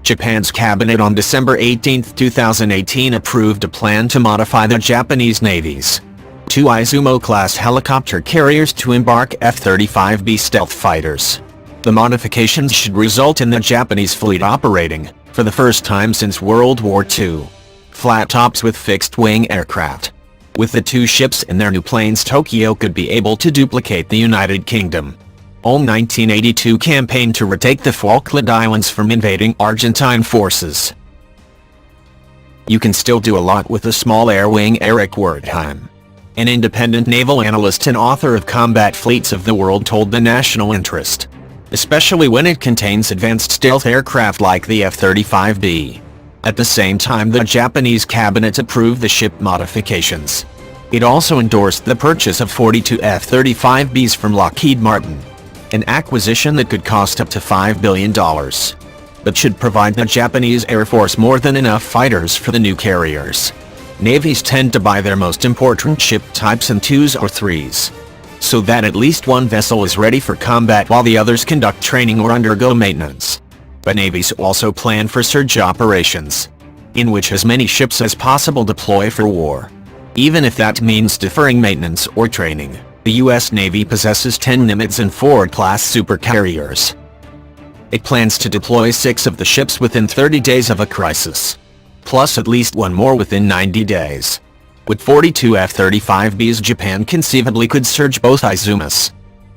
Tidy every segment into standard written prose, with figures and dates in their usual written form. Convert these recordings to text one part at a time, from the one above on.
Japan's cabinet on December 18, 2018 approved a plan to modify the Japanese Navy's two Izumo-class helicopter carriers to embark F-35B stealth fighters. The modifications should result in the Japanese fleet operating, for the first time since World War II, flat-tops with fixed-wing aircraft. With the two ships and their new planes, Tokyo could be able to duplicate the United Kingdom's 1982 campaign to retake the Falkland Islands from invading Argentine forces. You can still do a lot with a small air wing. Eric Wertheim, an independent naval analyst and author of Combat Fleets of the World, told the National Interest, especially when it contains advanced stealth aircraft like the F-35B. At the same time, the Japanese cabinet approved the ship modifications. It also endorsed the purchase of 42 F-35Bs from Lockheed Martin, an acquisition that could cost up to $5 billion, but should provide the Japanese Air Force more than enough fighters for the new carriers. Navies tend to buy their most important ship types in twos or threes, so that at least one vessel is ready for combat while the others conduct training or undergo maintenance. But navies also plan for surge operations, in which as many ships as possible deploy for war, even if that means deferring maintenance or training. The U.S. Navy possesses 10 Nimitz and Ford-class supercarriers. It plans to deploy 6 of the ships within 30 days of a crisis, plus at least one more within 90 days. With 42 F-35Bs, Japan conceivably could surge both Izumos.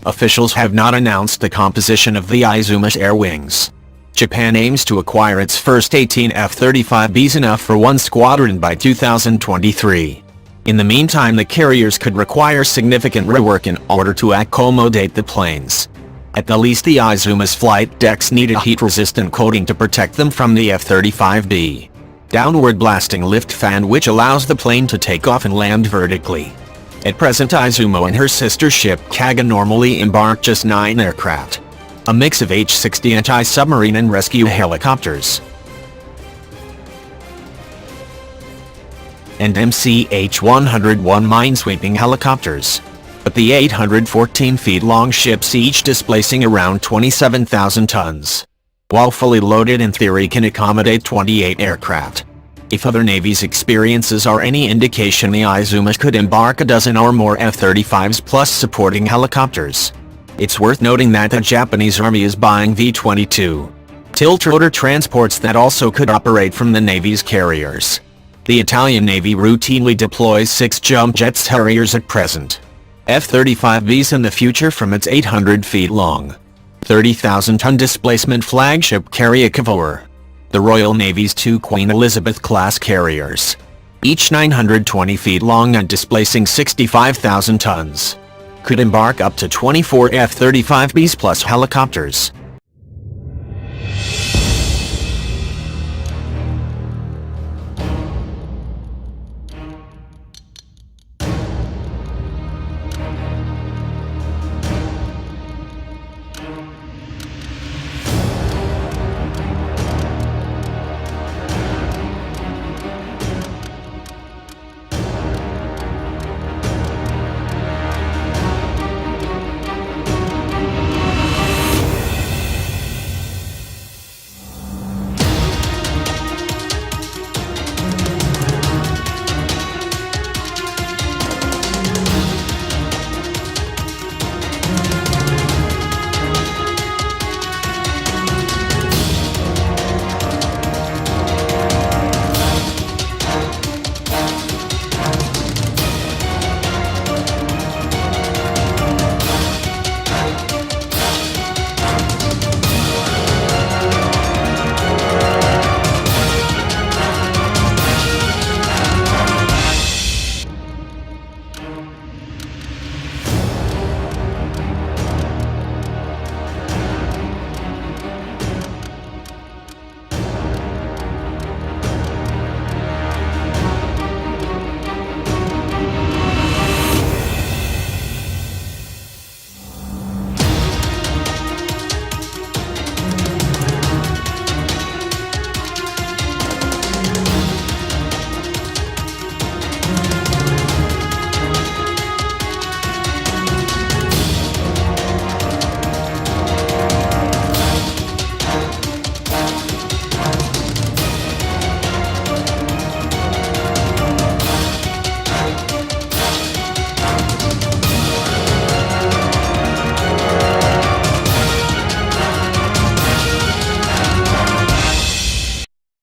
Officials have not announced the composition of the Izumo air wings. Japan aims to acquire its first 18 F-35Bs, enough for one squadron, by 2023. In the meantime, the carriers could require significant rework in order to accommodate the planes. At the least, the Izumo's flight decks need a heat-resistant coating to protect them from the F-35B downward blasting lift fan, which allows the plane to take off and land vertically. At present, Izumo and her sister ship Kaga normally embark just 9 aircraft, a mix of H-60 anti-submarine and rescue helicopters and MCH-101 minesweeping helicopters, but the 814 feet long ships, each displacing around 27,000 tons, while fully loaded, in theory can accommodate 28 aircraft. If other navies' experiences are any indication, the Izumo could embark a dozen or more F-35s plus supporting helicopters. It's worth noting that the Japanese Army is buying V-22 tilt-rotor transports that also could operate from the Navy's carriers. The Italian Navy routinely deploys 6 jump jets Harriers at present, F-35Bs in the future from its 800 feet long, 30,000-ton displacement flagship carrier Cavour, the Royal Navy's 2 Queen Elizabeth-class carriers, each 920 feet long and displacing 65,000 tons, could embark up to 24 F-35Bs plus helicopters.